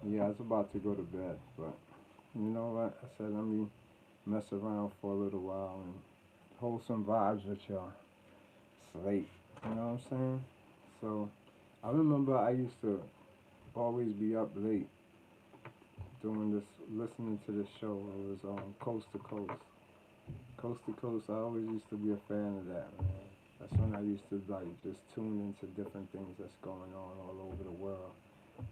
Yeah, I was about to go to bed, but you know what? I said let me mess around for a little while and hold some vibes with y'all. It's late, you know what I'm saying? So I remember I used to always be up late doing this, listening to this show. It was Coast to Coast. Coast to Coast. I always used to be a fan of that, man. That's when I used to like just tune into different things that's going on all over the world.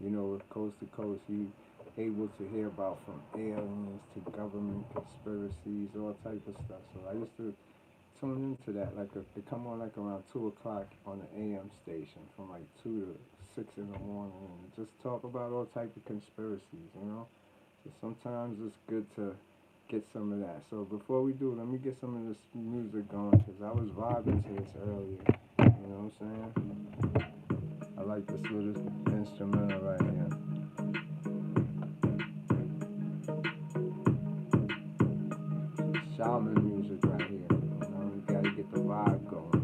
You know, with Coast to Coast, you able to hear about from aliens to government conspiracies, all type of stuff. So I used to tune into that. Like they come on like around 2 o'clock on the AM station from like 2 to 6 in the morning, and just talk about all type of conspiracies. You know, so sometimes it's good to get some of that. So before we do, let me get some of this music going because I was vibing to this earlier. You know what I'm saying? I like this little instrumental right here. Shaman music right here. You know, you gotta get the vibe going.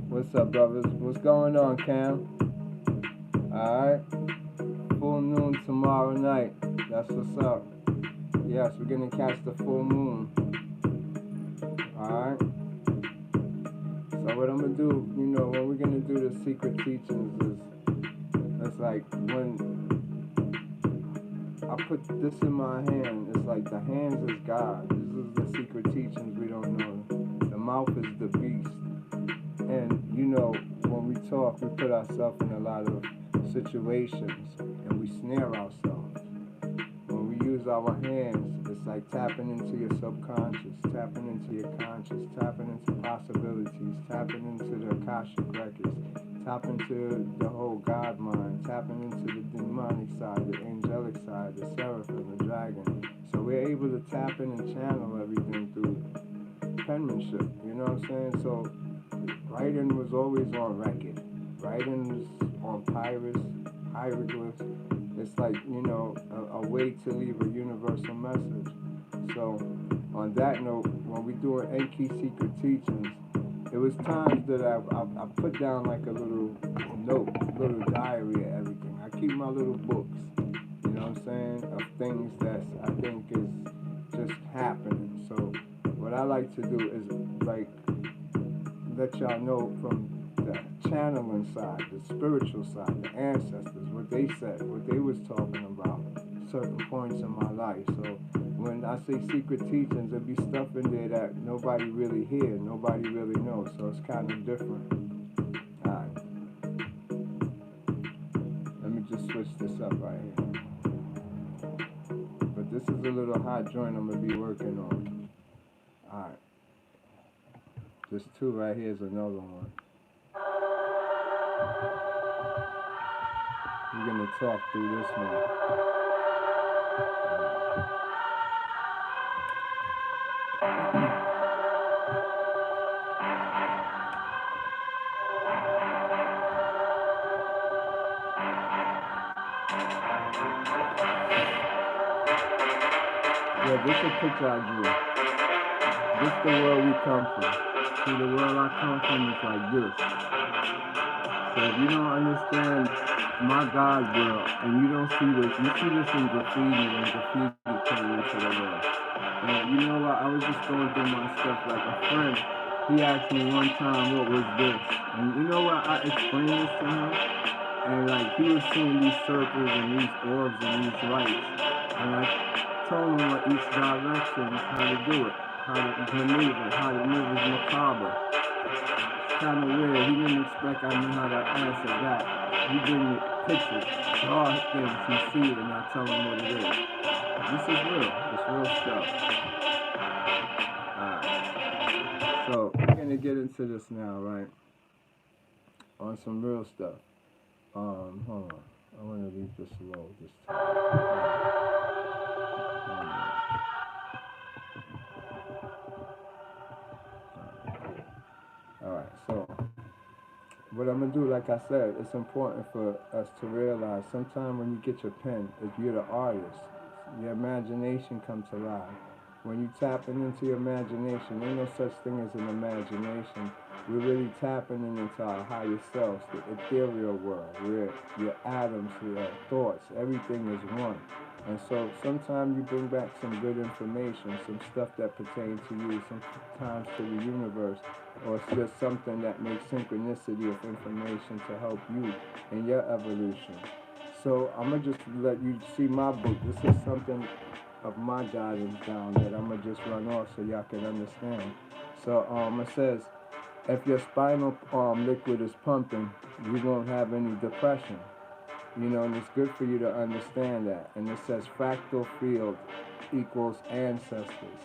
What's up, brothers? What's going on, Cam? Alright. Full noon tomorrow night. That's what's up. Yes, we're gonna catch the full moon. Alright. So what I'm gonna do, you know, when we're gonna do the secret teachings is it's like when I put this in my hand, it's like the hands is God. This is the secret teachings we don't know. The mouth is the beast. And you know, when we talk, we put ourselves in a lot of situations and we snare ourselves. When we use our hands, it's like tapping into your subconscious, tapping into your conscious, tapping into possibilities, tapping into the Akashic records, tapping into the whole God mind, tapping into the demonic side, the angelic side, the seraphim, the dragon. So we're able to tap in and channel everything through penmanship. You know what I'm saying? So writing was always on record. Writing was on papyrus, hieroglyphs. It's like, you know, a way to leave a universal message. So, on that note, when we do an Enki secret teachings, it was times that I put down like a little note, little diary of everything. I keep my little books, you know what I'm saying, of things that I think is just happening. So, what I like to do is like let y'all know from the channeling side, the spiritual side, the ancestors, what they said, what they was talking about, certain points in my life. So when I say secret teachings, there be stuff in there that nobody really hear, nobody really knows. So it's kind of different. Alright, let me just switch this up right here. But this is a little hot joint I'm gonna be working on. Alright, this two right here is another one. We're gonna talk through this one. Yeah, this is a picture I drew. This the world we come from. See, the world I come from is like this. So if you don't understand my God world, and you don't see this, you see this in graffiti when graffiti came into the world. And you know what? I was just going through my stuff like a friend. He asked me one time what was this, and you know what? I explained this to him, and like he was seeing these circles and these orbs and these lights, and I told him what each direction, how to do it, how to maneuver, how to move his macabre. It's kind of weird. He didn't expect I knew how to answer that. He bring me pictures, draw things, he see it, and I tell him what it is. This is real. It's real stuff. Alright. So we're gonna get into this now, right? On some real stuff. Hold on. I wanna leave this low this time. Alright, so what I'm gonna do, like I said, it's important for us to realize sometime when you get your pen, if you're the artist, your imagination comes alive. When you tapping into your imagination, ain't no such thing as an imagination. We're really tapping into our higher selves, the ethereal world, where your atoms, your thoughts, everything is one. And so sometimes you bring back some good information, some stuff that pertains to you, sometimes to the universe, or it's just something that makes synchronicity of information to help you in your evolution. So I'm gonna just let you see my book. This is something of my guidance down that I'm gonna just run off so y'all can understand. So it says if your spinal liquid is pumping, you won't have any depression. You know, and it's good for you to understand that. And it says fractal field equals ancestors.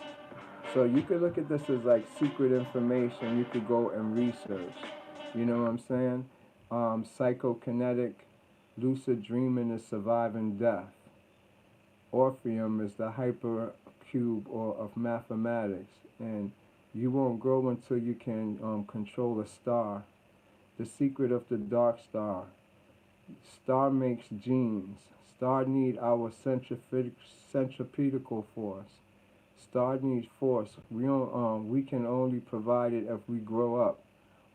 So you could look at this as like secret information you could go and research. You know what I'm saying? Psychokinetic, lucid dreaming is surviving death. Orpheum is the hypercube or of mathematics, and you won't grow until you can control a star. The secret of the dark star. Star makes genes. Star need our centripetal force. Star needs force. We can only provide it if we grow up.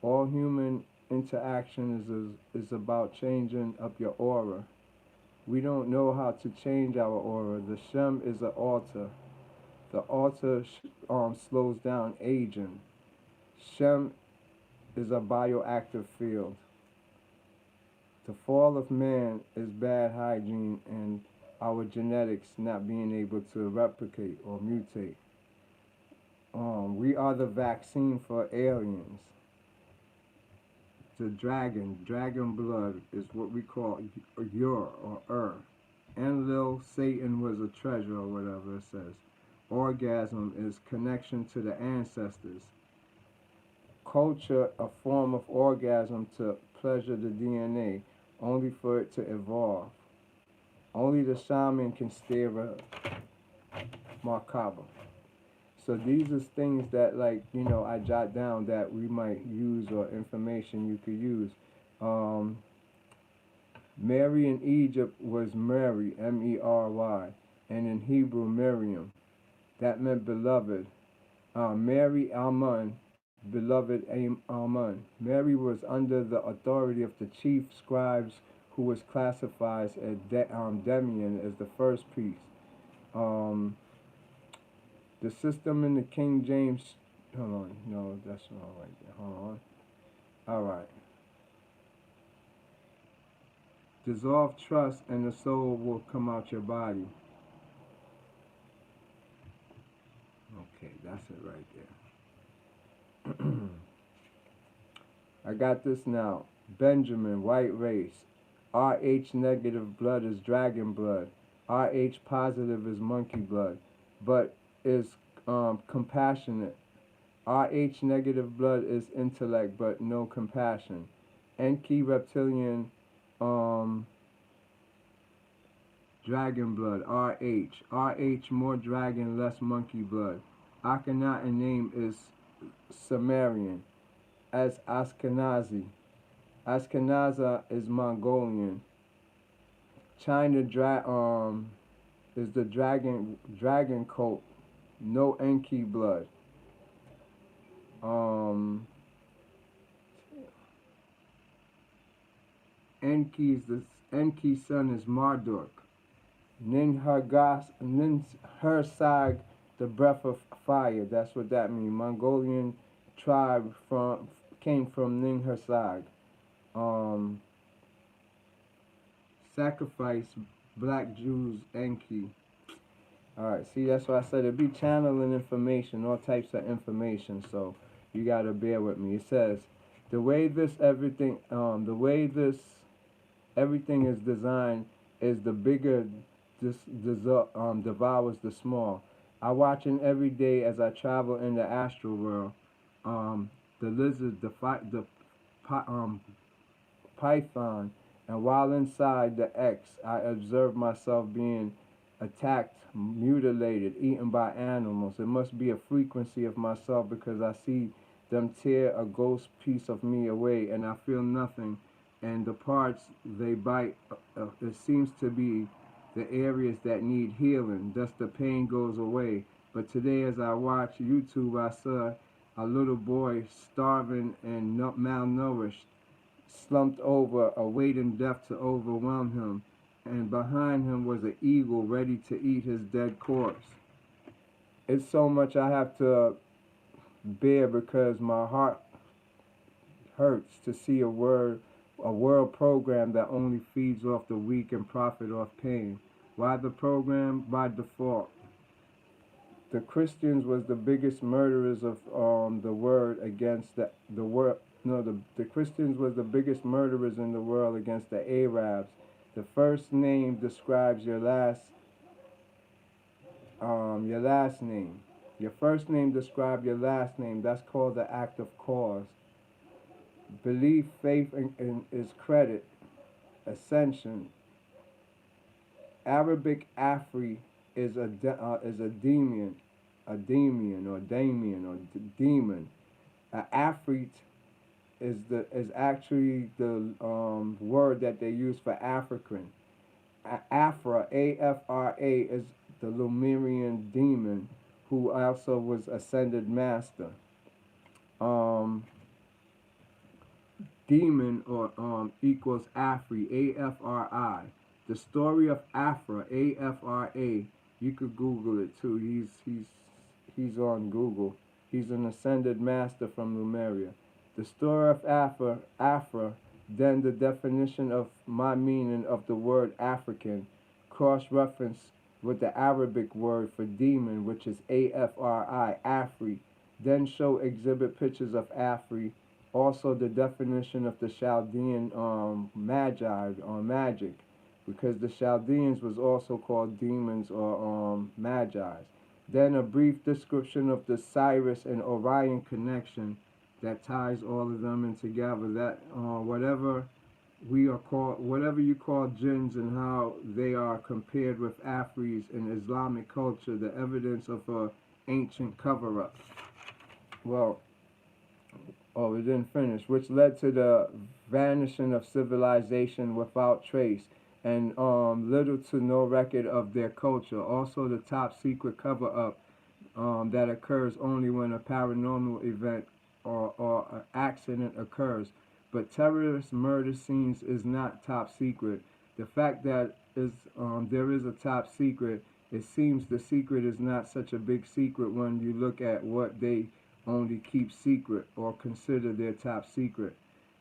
All human interaction is about changing up your aura. We don't know how to change our aura. The Shem is an altar. The altar slows down aging. Shem is a bioactive field. The fall of man is bad hygiene and our genetics not being able to replicate or mutate. We are the vaccine for aliens. The dragon blood is what we call Ur or Enlil, Satan was a treasure or whatever it says. Orgasm is connection to the ancestors. Culture, a form of orgasm to pleasure the DNA, only for it to evolve. Only the shaman can stare a macabre. So these are things that, like, you know, I jot down that we might use or information you could use. Um, Mary in Egypt was Mary, Mery, and in Hebrew Miriam. That meant beloved. Mary Amun, beloved Amun. Mary was under the authority of the chief scribes who was classified as Demian as the first priest. Um, the system in the King James, hold on, no, that's not right there. Hold on. All right. Dissolve trust and the soul will come out your body. Okay, that's it right there. I got this now. Benjamin, white race. RH negative blood is dragon blood. RH positive is monkey blood, but is compassionate. RH negative blood is intellect, but no compassion. Enki reptilian um, dragon blood. RH. RH more dragon, less monkey blood. Akhenaten name is Sumerian as Ashkenazi. Ashkenaza is Mongolian. China is the dragon coat. No Enki blood. Um, Enki's son is Marduk. Ninhursag, the breath of fire. That's what that means. Mongolian tribe came from Ninhursag. Um, Sacrifice black Jews Enki. Alright, see, that's why I said it'd be channeling information, all types of information, so you gotta bear with me. It says the way this everything is designed is the bigger devours the small. I watch it every day as I travel in the astral world. The lizard, the python, and while inside the X, I observe myself being attacked, mutilated, eaten by animals. It must be a frequency of myself because I see them tear a ghost piece of me away and I feel nothing. And the parts they bite, it seems to be the areas that need healing. Thus the pain goes away. But today as I watch YouTube, I saw a little boy starving and malnourished, slumped over, awaiting death to overwhelm him, and behind him was an eagle ready to eat his dead corpse. It's so much I have to bear because my heart hurts to see a world program that only feeds off the weak and profit off pain. Why the program? By default. The Christians was the biggest murderers of the word against the world. No, the Christians was the biggest murderers in the world against the Arabs. The first name describes your last name. Your first name describes your last name. That's called the act of cause. Belief, faith, is credit, ascension. Arabic Afri is a Damien or demon. An Afrit is actually the word that they use for African. Afra, Afra, is the Lemurian demon who also was ascended master. Um, Demon or equals Afri, Afri. The story of Afra, Afra. You could Google it too. He's on Google. He's an ascended master from Lemuria. The story of Afra, then the definition of my meaning of the word African, cross-reference with the Arabic word for demon, which is Afri, Afri. Then show exhibit pictures of Afri. Also the definition of the Chaldean magi or magic, because the Chaldeans was also called demons or magi's. Then a brief description of the Cyrus and Orion connection that ties all of them in together. That whatever you call jinns and how they are compared with Afris in Islamic culture, the evidence of a ancient cover-up. Well, we didn't finish, which led to the vanishing of civilization without trace and little to no record of their culture. Also, the top secret cover up that occurs only when a paranormal event or an accident occurs. But terrorist murder scenes is not top secret. The fact that there is a top secret, it seems the secret is not such a big secret when you look at what they only keep secret or consider their top secret.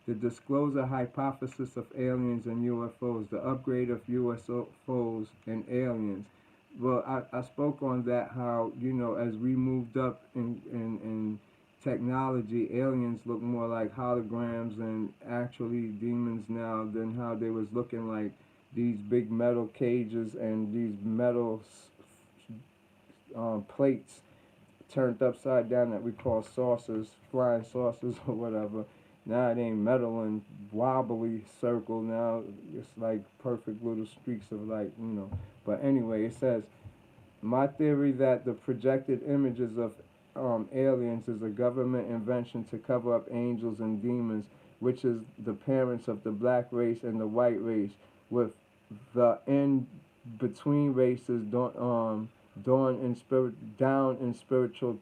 The disclosure hypothesis of aliens and UFOs, the upgrade of UFOs and aliens. Well, I spoke on that, how, as we moved up in technology, aliens look more like holograms and actually demons now than how they was looking like these big metal cages and these metal plates turned upside down that we call saucers, flying saucers or whatever. Now it ain't metal and wobbly circle. Now it's like perfect little streaks of light. But anyway, it says, my theory that the projected images of aliens is a government invention to cover up angels and demons, which is the parents of the black race and the white race, with the in between races down in spiritual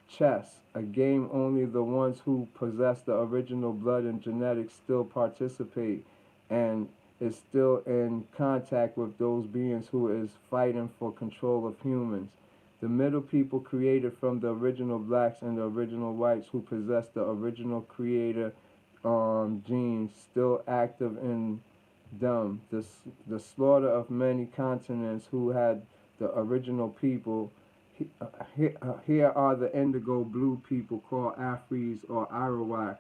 chess, a game only the ones who possess the original blood and genetics still participate and is still in contact with those beings who is fighting for control of humans. The middle people created from the original blacks and the original whites who possess the original creator genes still active in them. The slaughter of many continents who had the original people. Here are the indigo blue people called Afris or Arawak,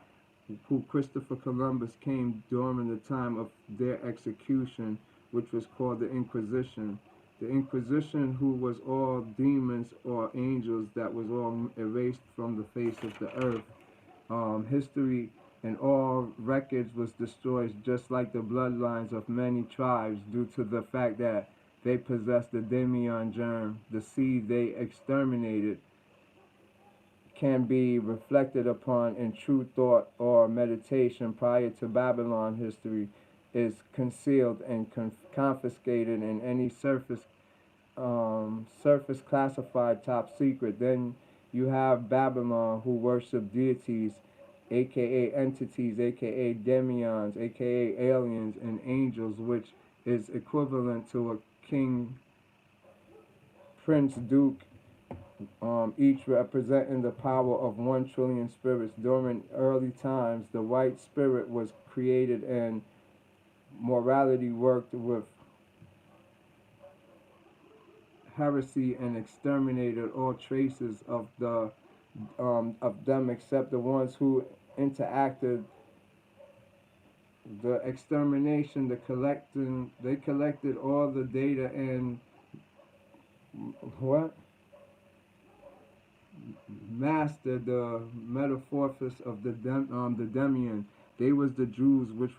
who Christopher Columbus came during the time of their execution, which was called the Inquisition. The Inquisition, who was all demons or angels that was all erased from the face of the earth. History and all records was destroyed, just like the bloodlines of many tribes, due to the fact that they possessed the Demion germ. The seed they exterminated can be reflected upon in true thought or meditation prior to Babylon history is concealed and confiscated in any surface classified top secret. Then You have Babylon, who worship deities, aka entities, aka demions, aka aliens and angels, which is equivalent to a king, prince, duke, each representing the power of 1 trillion spirits. During early times, the white spirit was created and morality worked with heresy and exterminated all traces of them except the ones who interacted. The extermination, the collecting, they collected all the data and what mastered the metamorphosis of the demian. They was the Jews, which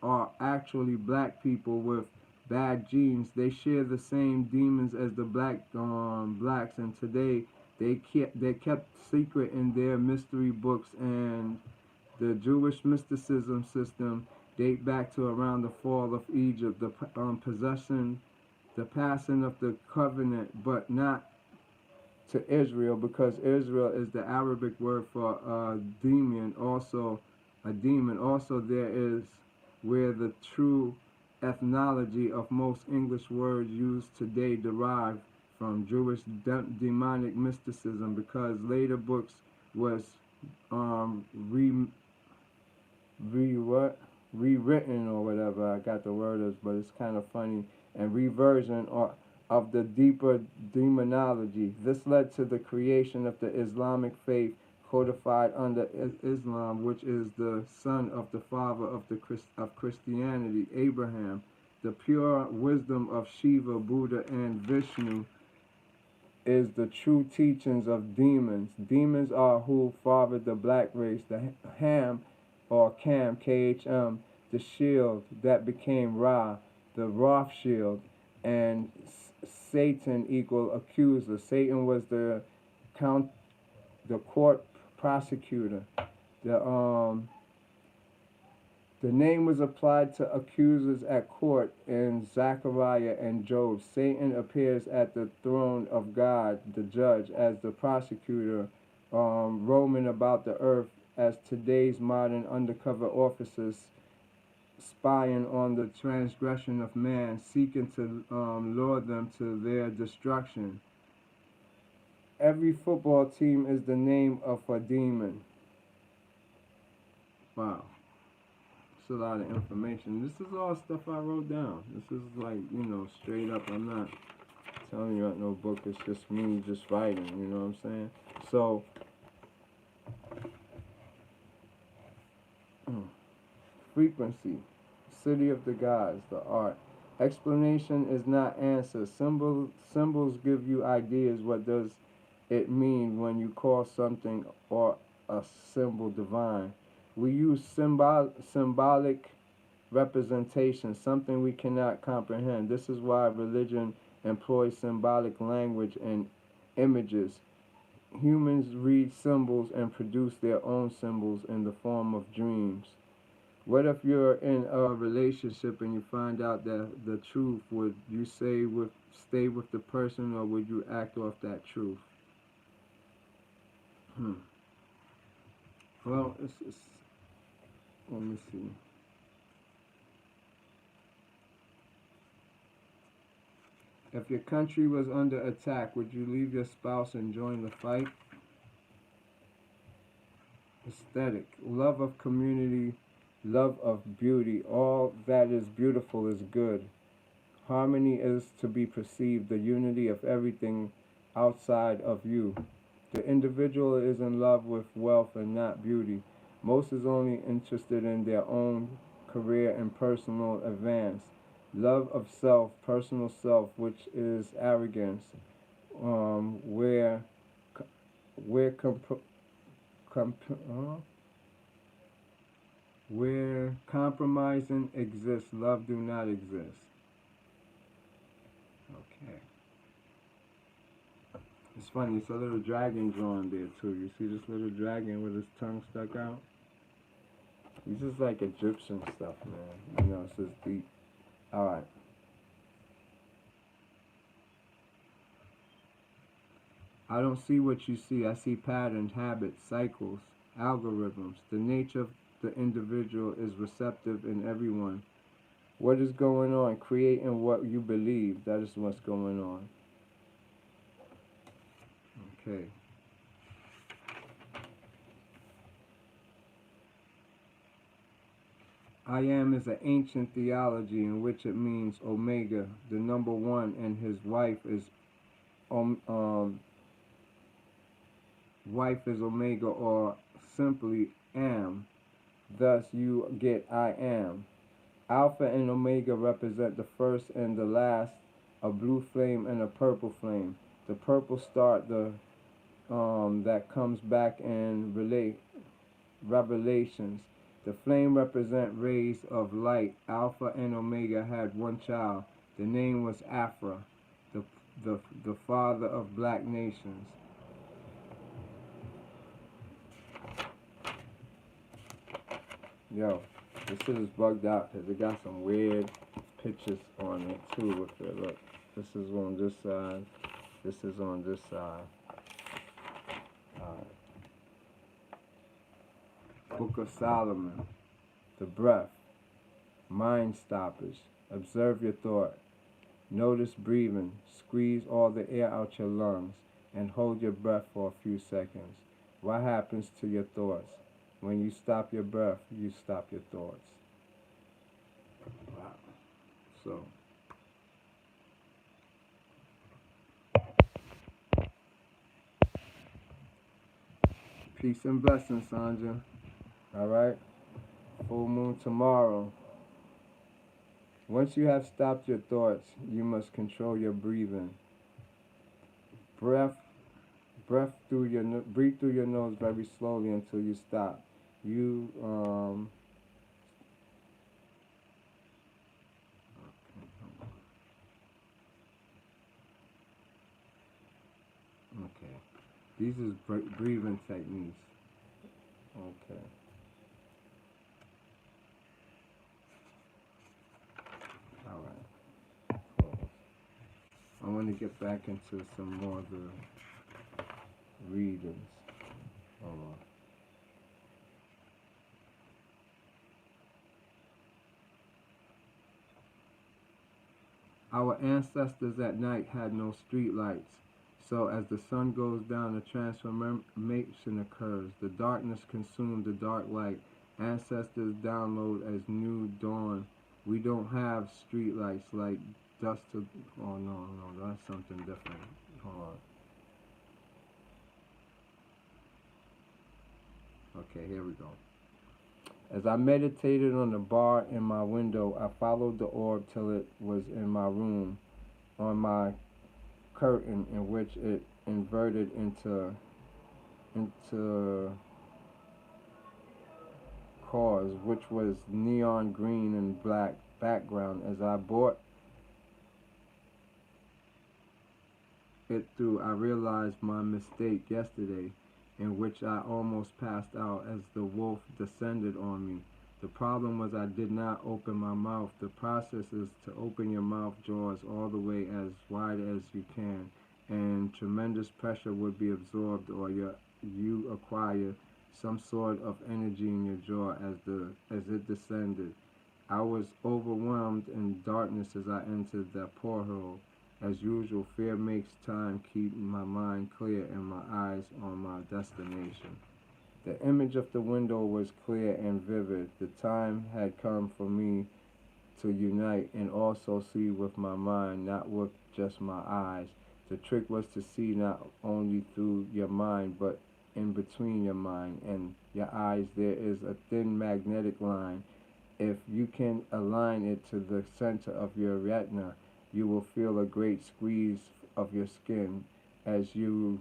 are actually black people with bad genes. They share the same demons as the blacks, and today they kept secret in their mystery books, and the Jewish mysticism system date back to around the fall of Egypt, the possession, the passing of the covenant, but not to Israel, because Israel is the Arabic word for demon. Also, a demon. Also, there is where the true ethnology of most English words used today derive from Jewish demonic mysticism, because later books was um, re re what rewritten or whatever. I got the word is, but it's kind of funny, and reversion or of the deeper demonology. This led to the creation of the Islamic faith, codified under Islam, which is the son of the father of of Christianity, Abraham. The pure wisdom of Shiva, Buddha, and Vishnu is the true teachings of demons. Demons are who fathered the black race, the Ham or Cam, KHM, the shield that became Ra, the Rothschild, and Satan equal accuser. Satan was the court prosecutor. The um the name was applied to accusers at court in Zechariah and Job. Satan appears at the throne of God, the judge, as the prosecutor, roaming about the earth as today's modern undercover officers, spying on the transgression of man, seeking to lure them to their destruction. Every football team is the name of a demon. Wow. It's a lot of information. This is all stuff I wrote down. This is like, straight up. I'm not telling you out no book. It's just me just writing. You know what I'm saying? So, frequency, city of the gods, the art. Explanation is not answer. Symbols give you ideas. What does it mean when you call something or a symbol divine? We use symbolic representation, something we cannot comprehend. This is why religion employs symbolic language and images. Humans read symbols and produce their own symbols in the form of dreams. What if you're in a relationship and you find out that the truth? Would you stay with the person, or would you act off that truth? Well, let me see. If your country was under attack, would you leave your spouse and join the fight? Aesthetic, love of community, love of beauty. All that is beautiful is good. Harmony is to be perceived, the unity of everything outside of you. The individual is in love with wealth and not beauty. Most is only interested in their own career and personal advance. Love of self, personal self, which is arrogance, where where where compromising exists, love do not exist. Okay. It's funny, it's a little dragon drawn there too. You see this little dragon with his tongue stuck out? He's just like Egyptian stuff, man. It's just deep. Alright. I don't see what you see. I see patterns, habits, cycles, algorithms. The nature of the individual is receptive in everyone. What is going on? Creating what you believe. That is what's going on. Okay. I am is an ancient theology in which it means Omega, the number one, and his um, um wife is Omega, or simply am. Thus you get I am. Alpha and Omega represent the first and the last, a blue flame and a purple flame. The purple start the that comes back in revelations. The flame represent rays of light. Alpha and Omega had one child. The name was Afra, the the father of black nations. Yo, this shit is bugged out because it got some weird pictures on it too. With it, look, this is on this side. This is on this side. Book of Solomon, the breath, mind stoppage. Observe your thought. Notice breathing. Squeeze all the air out your lungs and hold your breath for a few seconds. What happens to your thoughts? When you stop your breath, you stop your thoughts. Wow. So, peace and blessings, Sandra. All right? Full moon tomorrow. Once you have stopped your thoughts, you must control your breathing. Breath, breathe through your nose very slowly until you stop. You okay. These is breathing techniques. Okay. All right. Cool. I want to get back into some more of the readings. Hold on. Our ancestors at night had no street lights, so as the sun goes down, a transformation occurs. The darkness consumes the dark light. Ancestors download as new dawn. We don't have street lights like dust to. Oh no, no, that's something different. Hold on. Okay, here we go. As I meditated on the bar in my window, I followed the orb till it was in my room, on my curtain, in which it inverted into cause, which was neon green and black background. As I brought it through, I realized my mistake yesterday, in which I almost passed out as the wolf descended on me. The problem was I did not open my mouth. The process is to open your mouth jaws all the way as wide as you can, and tremendous pressure would be absorbed, or you acquire some sort of energy in your jaw as it descended. I was overwhelmed in darkness as I entered that porthole. As usual, fear makes time keep my mind clear and my eyes on my destination. The image of the window was clear and vivid. The time had come for me to unite and also see with my mind, not with just my eyes. The trick was to see not only through your mind, but in between your mind and your eyes. There is a thin magnetic line. If you can align it to the center of your retina, you will feel a great squeeze of your skin as your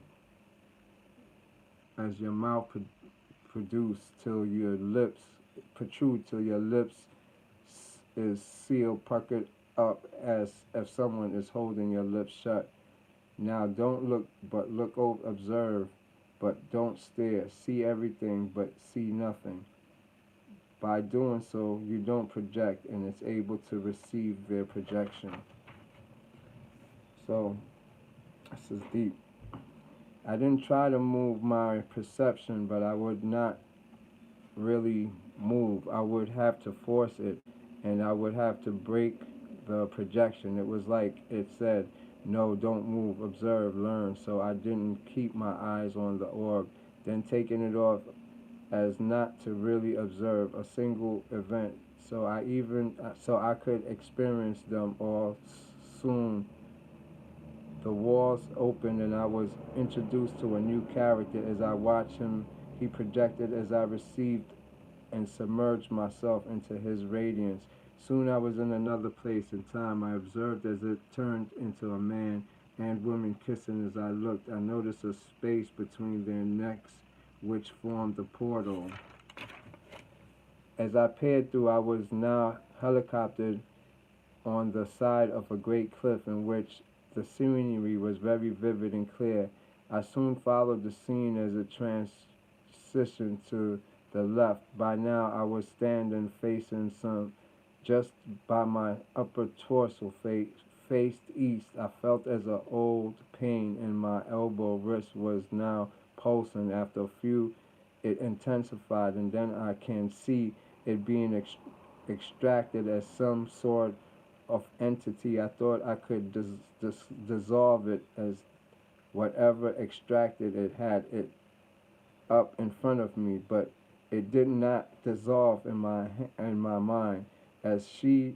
mouth produce till your lips protrude till your lips is sealed, puckered up as if someone is holding your lips shut. Now don't look, but look over, observe, but don't stare. See everything, but see nothing. By doing so, you don't project, and it's able to receive their projection. So, this is deep. I didn't try to move my perception, but I would not really move. I would have to force it, and I would have to break the projection. It was like it said, no, don't move, observe, learn. So I didn't keep my eyes on the orb, then taking it off as not to really observe a single event. So I could experience them all soon. The walls opened and I was introduced to a new character. As I watched him, he projected as I received and submerged myself into his radiance. Soon I was in another place and time. I observed as it turned into a man and woman kissing. As I looked, I noticed a space between their necks which formed a portal. As I peered through, I was now helicoptered on the side of a great cliff in which the scenery was very vivid and clear. I soon followed the scene as it transitioned to the left. By now, I was standing facing some just by my upper torso faced east. I felt as an old pain in my elbow wrist was now pulsing. After a few, it intensified, and then I can see it being extracted as some sort of entity. I thought I could dissolve it as whatever extracted it had it up in front of me, but it did not dissolve in my mind. As she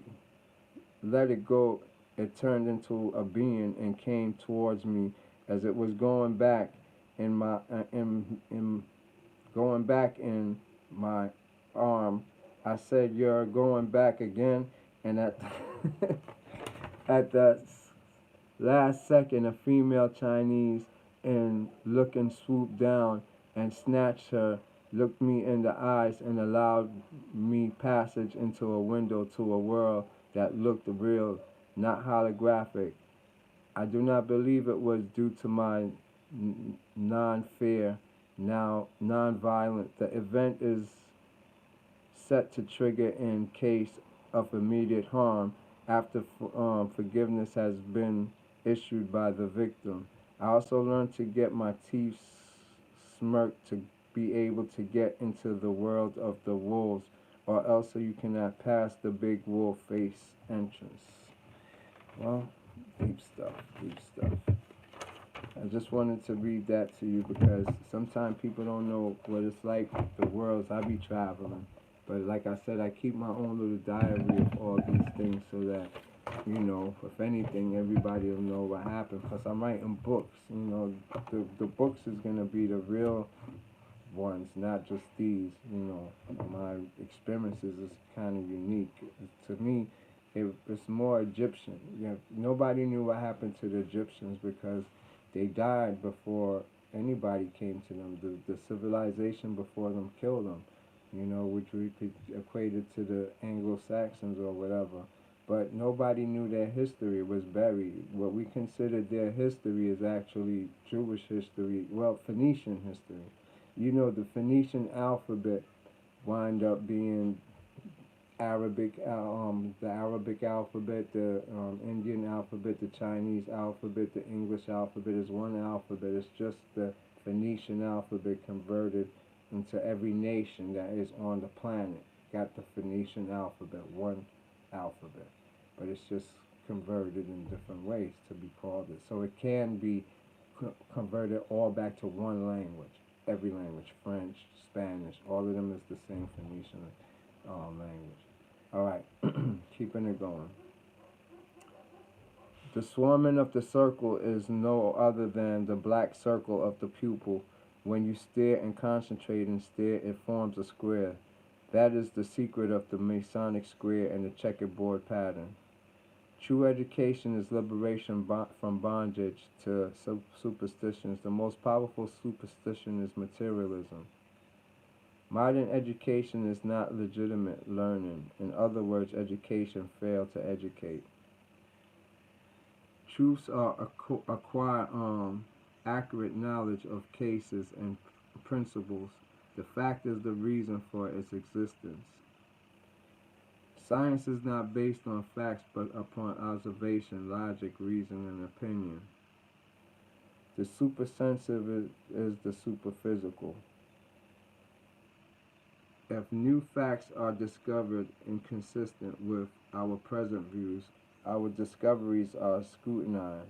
let it go, it turned into a being and came towards me. As it was going back in my in going back in my arm, I said, "You're going back again." And at the last second, a female Chinese in looking swooped down and snatched her, looked me in the eyes, and allowed me passage into a window to a world that looked real, not holographic. I do not believe it was due to my non-fear, now non-violent. The event is set to trigger in case of immediate harm after forgiveness has been issued by the victim. I also learned to get my teeth smirked to be able to get into the world of the wolves, or else you cannot pass the big wolf face entrance. Well, deep stuff, deep stuff. I just wanted to read that to you because sometimes people don't know what it's like, the worlds I be traveling. But like I said, I keep my own little diary of all these things so that, if anything, everybody will know what happened. Plus, I'm writing books. The books is going to be the real ones, not just these. My experiences is kind of unique. To me, it's more Egyptian. Nobody knew what happened to the Egyptians because they died before anybody came to them. The civilization before them killed them, which we could equate it to the Anglo-Saxons or whatever. But nobody knew their history was buried. What we considered their history is actually Jewish history, well, Phoenician history. The Phoenician alphabet wind up being the Arabic alphabet, the Indian alphabet, the Chinese alphabet, the English alphabet is one alphabet. It's just the Phoenician alphabet converted into every nation that is on the planet. Got the Phoenician alphabet, one alphabet, but it's just converted in different ways to be called it. So it can be converted all back to one language. Every language, French, Spanish, all of them is the same Phoenician language. All right, keeping it going. The swarming of the circle is no other than the black circle of the pupil. When you stare and concentrate and stare, it forms a square. That is the secret of the Masonic square and the checkerboard pattern. True education is liberation from bondage to superstitions. The most powerful superstition is materialism. Modern education is not legitimate learning. In other words, education failed to educate. Truths are acquire accurate knowledge of cases and principles. The fact is the reason for its existence. Science is not based on facts but upon observation, logic, reason, and opinion. The supersensitive is the superphysical. If new facts are discovered inconsistent with our present views, our discoveries are scrutinized.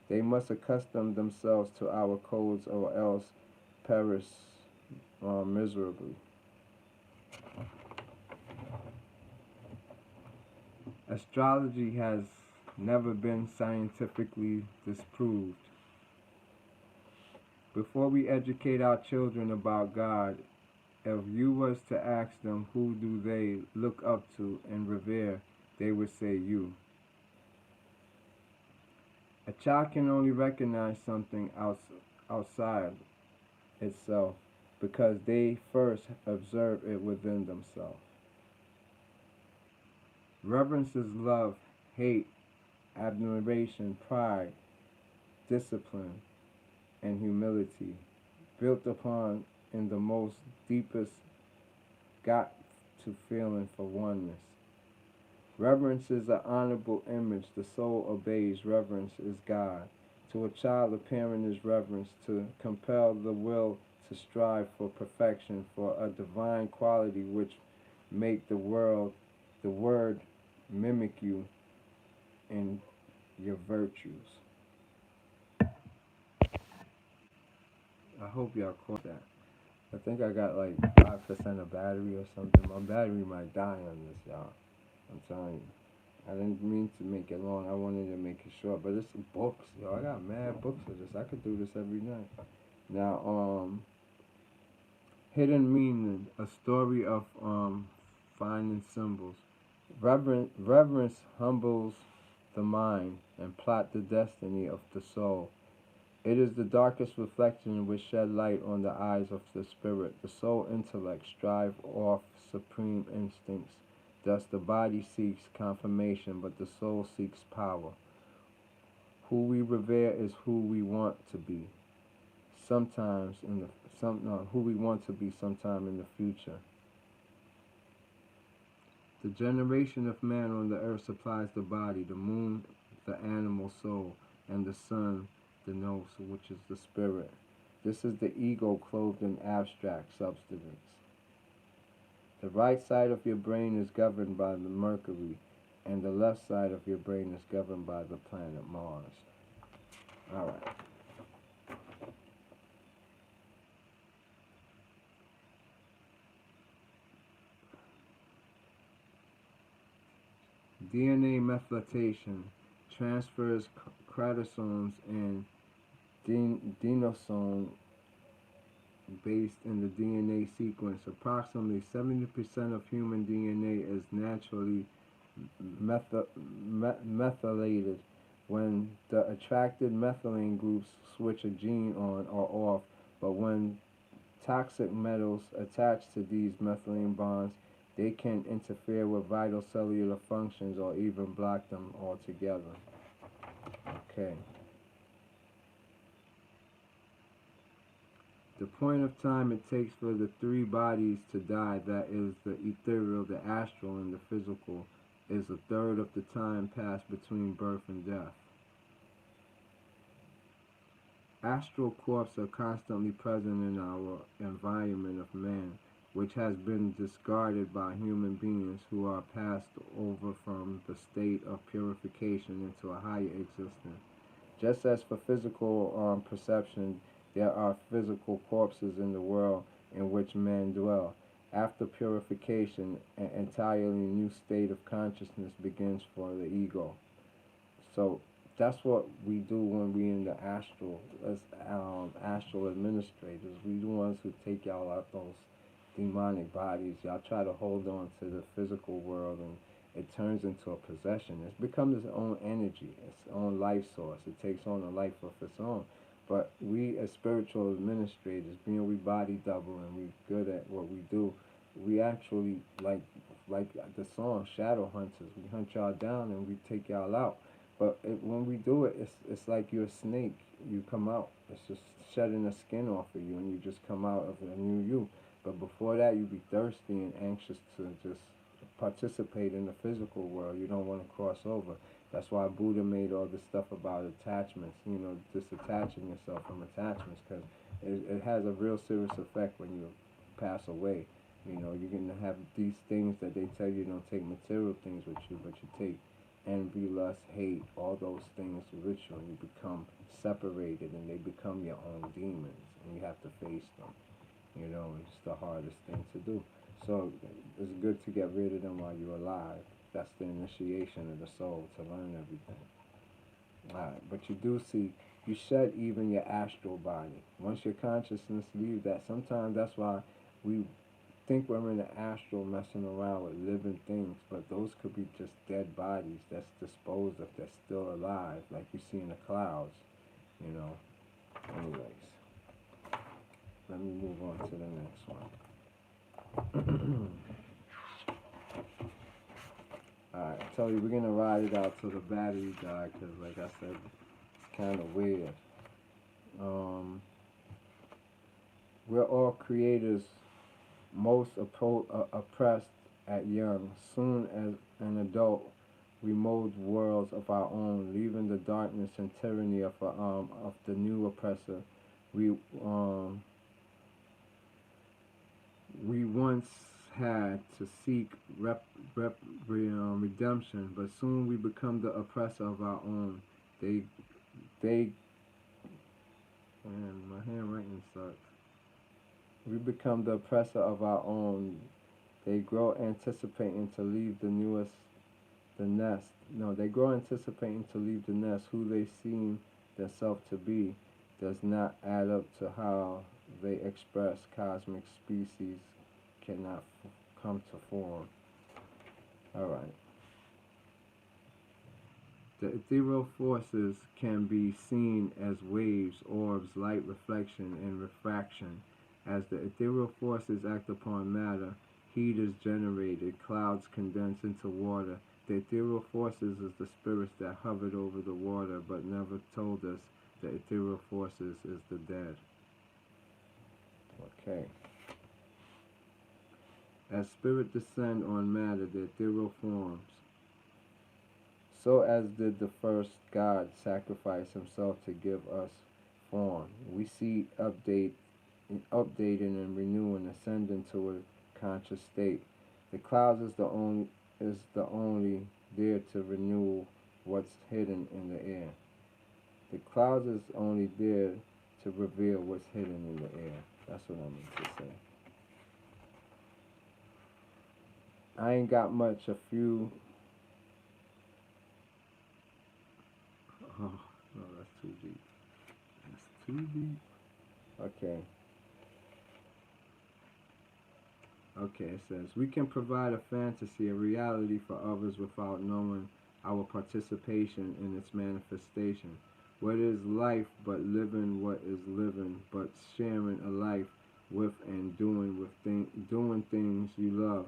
They must accustom themselves to our codes or else perish miserably. Astrology has never been scientifically disproved. Before we educate our children about God, if you was to ask them who do they look up to and revere, they would say you. A child can only recognize something outside itself because they first observe it within themselves. Reverence is love, hate, admiration, pride, discipline, and humility, built upon in the most deepest got to feeling for oneness. Reverence is an honorable image. The soul obeys. Reverence is God. To a child, a parent is reverence. To compel the will to strive for perfection, for a divine quality which make the word mimic you in your virtues. I hope y'all caught that. I think I got like 5% of battery or something. My battery might die on this, y'all. I'm telling you. I didn't mean to make it long. I wanted to make it short. But it's books, yo. I got mad books for this. I could do this every night. Now, hidden meaning, a story of finding symbols. Reverence humbles the mind and plot the destiny of the soul. It is the darkest reflection which shed light on the eyes of the spirit. The soul intellect strive off supreme instincts. Thus the body seeks confirmation, but the soul seeks power. Who we revere is who we want to be. Sometimes in the who we want to be sometime in the future. The generation of man on the earth supplies the body, the moon, the animal soul, and the sun, the nous, which is the spirit. This is the ego clothed in abstract substance. The right side of your brain is governed by the Mercury, and the left side of your brain is governed by the planet Mars. All right. DNA methylation transfers chromosomes and denosome based in the DNA sequence. Approximately 70% of human DNA is naturally methylated when the attracted methylene groups switch a gene on or off, but when toxic metals attach to these methylene bonds, they can interfere with vital cellular functions or even block them altogether. Okay. The point of time it takes for the three bodies to die, that is, the ethereal, the astral, and the physical, is a third of the time passed between birth and death. Astral corps are constantly present in our environment of man, which has been discarded by human beings who are passed over from the state of purification into a higher existence. Just as for physical perception, there are physical corpses in the world in which men dwell. After purification, an entirely new state of consciousness begins for the ego. So that's what we do when we in the astral, as astral administrators. We the ones who take y'all out those demonic bodies. Y'all try to hold on to the physical world, and it turns into a possession. It becomes its own energy, its own life source. It takes on a life of its own. But we as spiritual administrators, being we body double and we good at what we do, we actually like the song Shadow Hunters. We hunt y'all down and we take y'all out. But when we do it, it's like you're a snake. You come out. It's just shedding the skin off of you, and you just come out of a new you. But before that, you be thirsty and anxious to just participate in the physical world. You don't want to cross over. That's why Buddha made all this stuff about attachments, disattaching yourself from attachments, because it has a real serious effect when you pass away. You're going to have these things that they tell you don't take material things with you, but you take envy, lust, hate, all those things with you, and you become separated, and they become your own demons, and you have to face them. It's the hardest thing to do. So it's good to get rid of them while you're alive. That's the initiation of the soul, to learn everything. Alright, but you do see, you shed even your astral body. Once your consciousness leaves that, sometimes that's why we think we're in the astral messing around with living things, but those could be just dead bodies that's disposed of, that's still alive, like you see in the clouds, Anyways, let me move on to the next one. Alright, I tell you, we're gonna ride it out till the battery die, because like I said, it's kind of weird. We're all creators, most oppressed at young. Soon as an adult, we mold worlds of our own, leaving the darkness and tyranny of the new oppressor. We once had to seek redemption, but soon we become the oppressor of our own. Man, my handwriting sucks. We become the oppressor of our own. They grow anticipating to leave the nest. No, they grow anticipating to leave the nest. Who they seem themselves to be does not add up to how they express. Cosmic species cannot come to form. Alright. The ethereal forces can be seen as waves, orbs, light reflection, and refraction. As the ethereal forces act upon matter, heat is generated, clouds condense into water. The ethereal forces is the spirits that hovered over the water but never told us the ethereal forces is the dead. Okay. As spirit descend on matter, the ethereal forms, so as did the first God sacrifice himself to give us form. We see updating and renewing, ascending to a conscious state. The clouds is the only there to renew what's hidden in the air. The clouds is only there to reveal what's hidden in the air. That's what I meant to say. I ain't got much, a few. Oh, no, that's too deep. That's too deep. Okay. Okay, it says, we can provide a fantasy, a reality for others without knowing our participation in its manifestation. What is life but living what is living, but sharing a life with and doing things you love.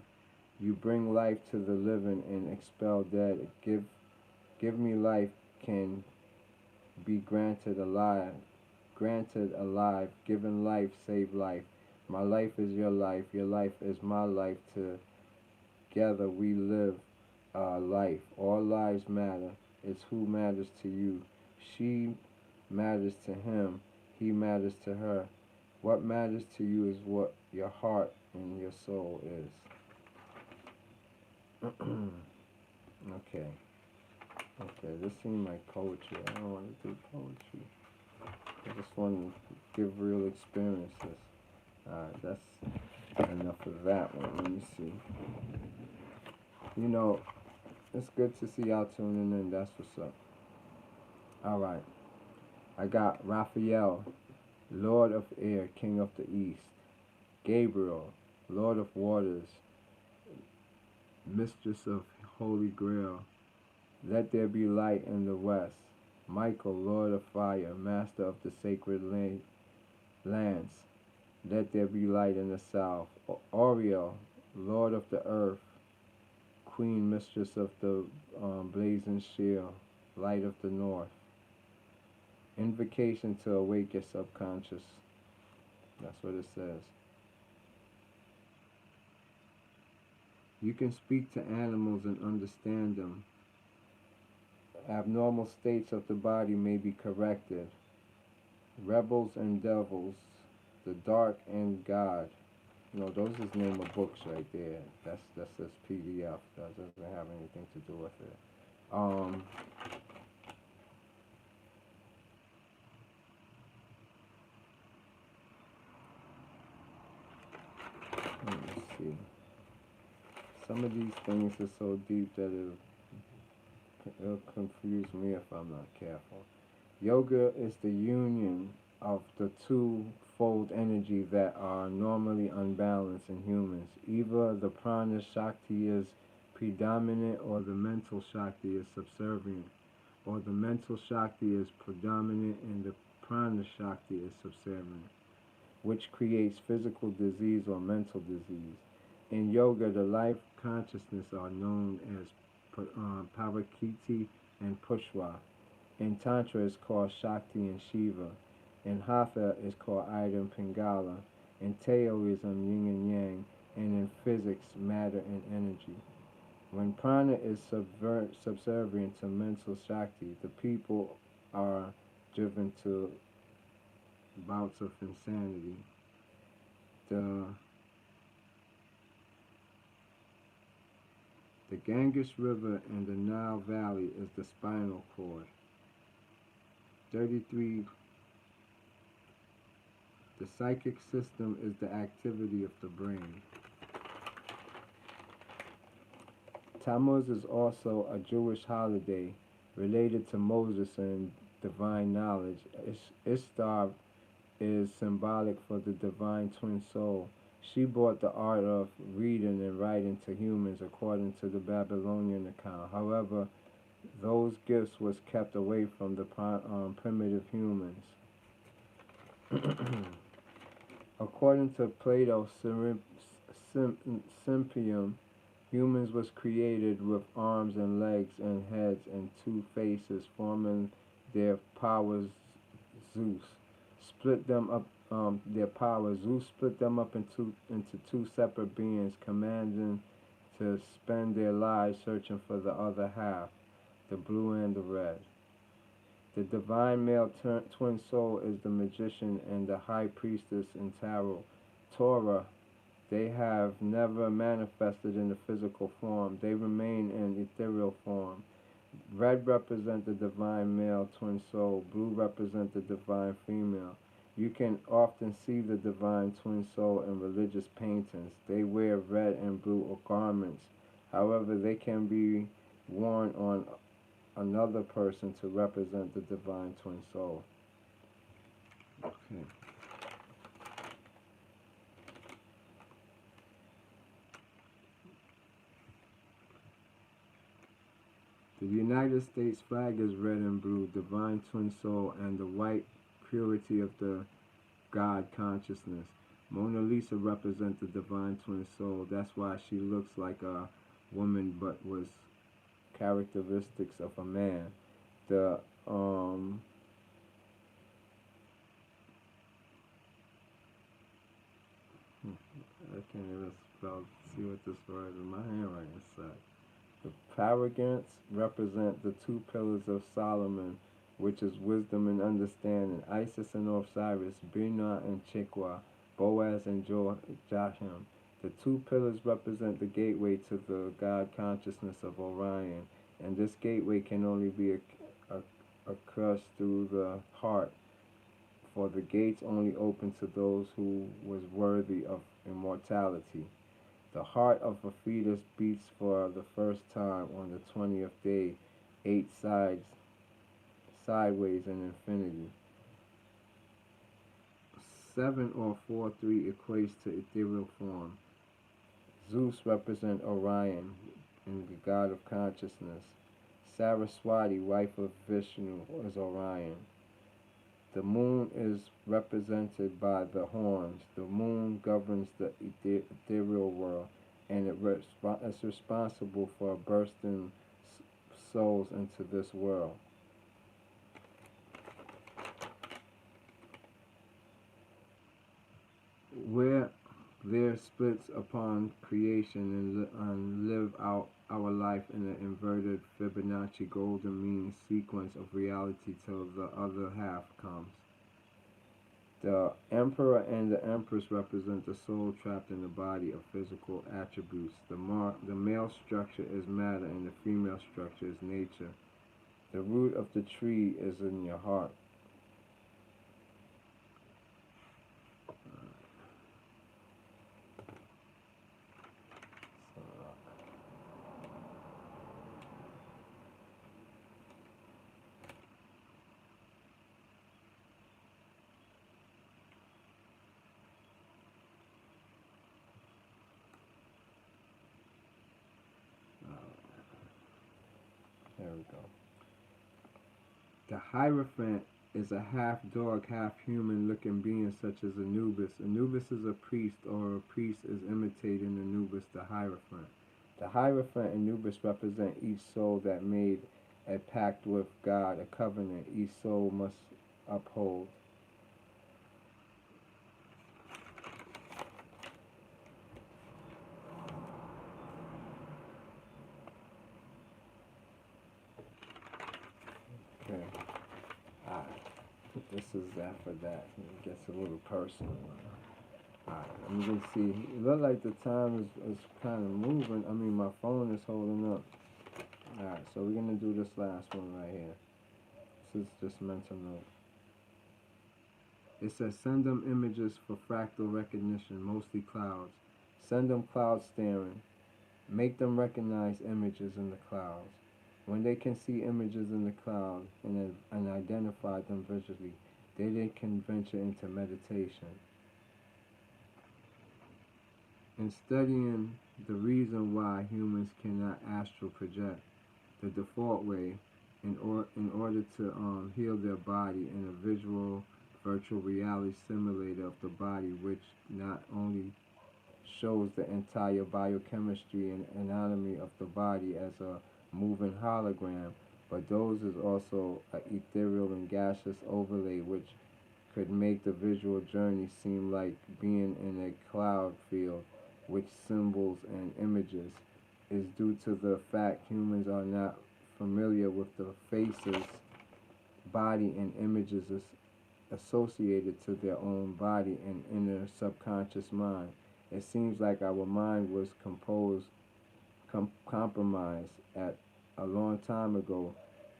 You bring life to the living and expel dead. Give me life can be granted alive. Given life, save life. My life is your life is my life. Together we live life. All lives matter. It's who matters to you. She matters to him. He matters to her. What matters to you is what your heart and your soul is. Okay. Okay, this seems like poetry. I don't want to do poetry. I just want to give real experiences. Alright, that's enough of that one. Let me see. It's good to see y'all tuning in. That's what's up. Alright. I got Raphael, Lord of Air, King of the East. Gabriel, Lord of Waters, Mistress of Holy Grail. Let there be light in the west. Michael, Lord of Fire, Master of the Sacred Lands. Let there be light in the south. Oriel, Lord of the Earth, Queen, Mistress of the Blazing Shield, Light of the North. Invocation to awake your subconscious. That's what it says. You can speak to animals and understand them. Abnormal states of the body may be corrected. Rebels and devils, the dark and God. No, those is name of books right there. That's just PDF. That doesn't have anything to do with it. Um, let me see. Some of these things are so deep that it'll confuse me if I'm not careful. Yoga is the union of the two-fold energy that are normally unbalanced in humans. Either the prana shakti is predominant or the mental shakti is subservient, or the mental shakti is predominant and the prana shakti is subservient, which creates physical disease or mental disease. In yoga, the life consciousness are known as Parakiti and Pushwa. In Tantra, it's called Shakti and Shiva. In Hatha, it's called Ida and Pingala. In Taoism, Yin and Yang. And in physics, matter and energy. When prana is subservient to mental Shakti, the people are driven to bouts of insanity. The The Ganges River and the Nile Valley is the spinal cord. 33. The psychic system is the activity of the brain. Tammuz is also a Jewish holiday related to Moses and divine knowledge. Ishtar is symbolic for the divine twin soul. She brought the art of reading and writing to humans according to the Babylonian account. However, those gifts was kept away from the primitive humans. According to Plato's Symposium, humans was created with arms and legs and heads and two faces, forming their powers. Zeus split them up. Their powers. Zeus split them up into two separate beings, commanding to spend their lives searching for the other half, the blue and the red. The divine male twin soul is the magician and the high priestess in tarot. Torah, they have never manifested in the physical form. They remain in ethereal form. Red represent the divine male twin soul. Blue represent the divine female. You can often see the divine twin soul in religious paintings. They wear red and blue garments. However, they can be worn on another person to represent the divine twin soul. Okay. The United States flag is red and blue, divine twin soul, and the white purity of the God consciousness. Mona Lisa represents the divine twin soul. That's why she looks like a woman but was characteristics of a man. The I can't even spell see what this word is. My handwriting sucks. The Paragants represent the two pillars of Solomon, which is wisdom and understanding. Isis and Osiris, Binah and Chikwa, Boaz and Jahim. The two pillars represent the gateway to the God consciousness of Orion, and this gateway can only be accessed through the heart, for the gates only open to those who was worthy of immortality. The heart of a fetus beats for the first time on the 20th day, 8 sides, sideways in infinity. 7 or 4-3 equates to ethereal form. Zeus represents Orion and the god of consciousness. Saraswati, wife of Vishnu, is Orion. The moon is represented by the horns. The moon governs the ethereal world, and it's responsible for bursting souls into this world. Where There splits upon creation and live out our life in an inverted Fibonacci golden mean sequence of reality till the other half comes. The emperor and the empress represent the soul trapped in the body of physical attributes. The male structure is matter and the female structure is nature. The root of the tree is in your heart. There we go. The Hierophant is a half dog, half human looking being such as Anubis. Anubis is a priest, or a priest is imitating Anubis, the Hierophant. The Hierophant and Anubis represent each soul that made a pact with God, a covenant each soul must uphold. Okay. Alright. This is that for that. It gets a little personal. Alright, I'm gonna see. It looks like the time is kind of moving. I mean, my phone is holding up. Alright, so we're gonna do this last one right here. This is just mental note. It says send them images for fractal recognition, mostly clouds. Send them cloud staring. Make them recognize images in the clouds. When they can see images in the cloud and identify them visually, then they can venture into meditation. In studying the reason why humans cannot astral project, the default way, in order to heal their body in a visual virtual reality simulator of the body, which not only shows the entire biochemistry and anatomy of the body as a moving hologram, but those is also an ethereal and gaseous overlay which could make the visual journey seem like being in a cloud field, which symbols and images is due to the fact humans are not familiar with the faces, body, and images associated to their own body and inner subconscious mind. It seems like our mind was compromised at a long time ago,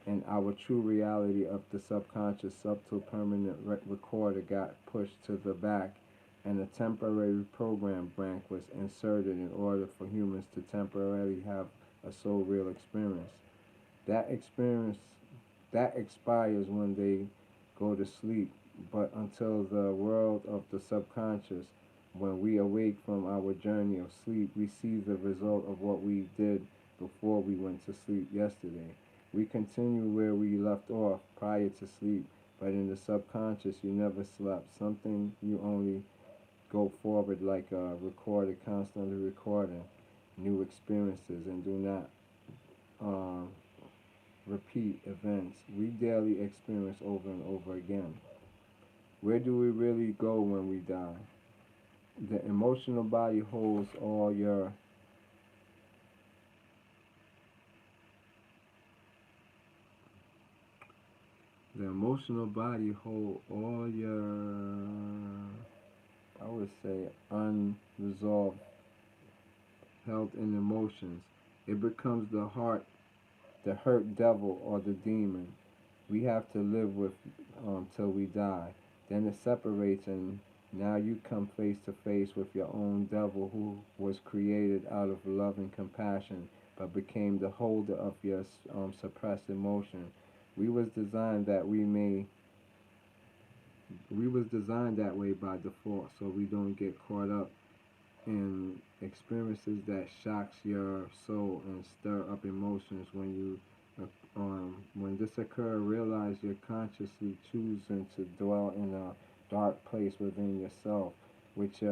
and our true reality of the subconscious subtle permanent recorder got pushed to the back, and a temporary program bank was inserted in order for humans to temporarily have a so real experience. That experience that expires when they go to sleep, but until the world of the subconscious, when we awake from our journey of sleep, we see the result of what we did before we went to sleep yesterday. We continue where we left off prior to sleep, but in the subconscious, you never slept. Something you only go forward like a recorder, constantly recording new experiences and do not um, repeat events we daily experience over and over again. Where do we really go when we die? The emotional body holds all your the emotional body hold all your, I would say, unresolved health and emotions. It becomes the heart, the hurt devil or the demon we have to live with till we die. Then it separates, and now you come face to face with your own devil who was created out of love and compassion, but became the holder of your suppressed emotion. We was designed that we was designed that way by default, so we don't get caught up in experiences that shocks your soul and stir up emotions. When this occurs, realize you're consciously choosing to dwell in a dark place within yourself, which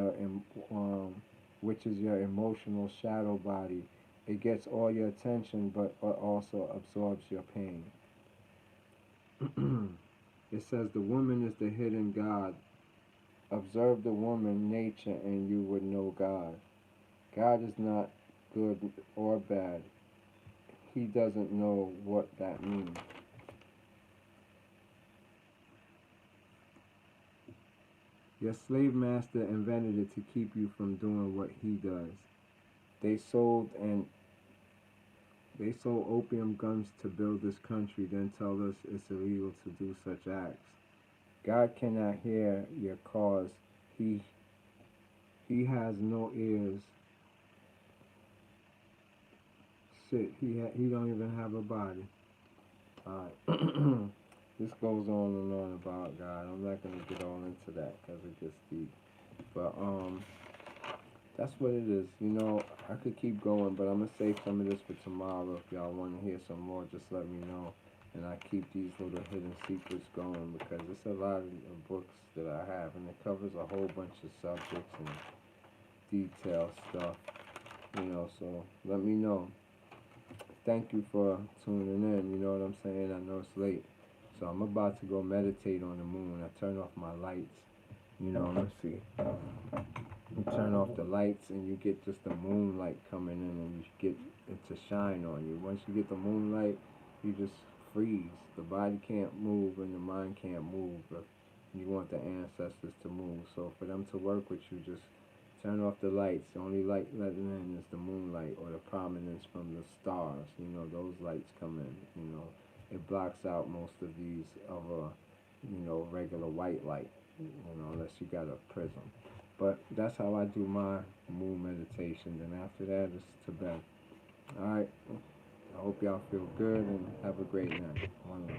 which is your emotional shadow body. It gets all your attention, but also absorbs your pain. It says the woman is the hidden god Observe the woman nature and you would know God. God is not good or bad. He doesn't know what that means. Your slave master invented it to keep you from doing what he does. They sold and they sold opium guns to build this country, then tell us it's illegal to do such acts. God cannot hear your cause. He he has no ears. Shit, he don't even have a body. Alright. This goes on and on about God. I'm not gonna get all into that because it gets deep. But that's what it is. You know, I could keep going, but I'm gonna save some of this for tomorrow. If y'all want to hear some more, just let me know. And I keep these little hidden secrets going because it's a lot of books that I have, and it covers a whole bunch of subjects and detailed stuff. You know, so let me know. Thank you for tuning in. You know what I'm saying? I know it's late, so I'm about to go meditate on the moon. I turn off my lights. You know, let's see. You turn off the lights and you get just the moonlight coming in and you get it to shine on you. Once you get the moonlight, you just freeze. The body can't move and the mind can't move, but you want the ancestors to move. So for them to work with you, just turn off the lights. The only light letting in is the moonlight or the prominence from the stars. You know, those lights come in. You know, it blocks out most of these other, regular white light. Unless you got a prism. But that's how I do my moon meditations, and after that, it's to bed. All right. I hope y'all feel good and have a great night. One love.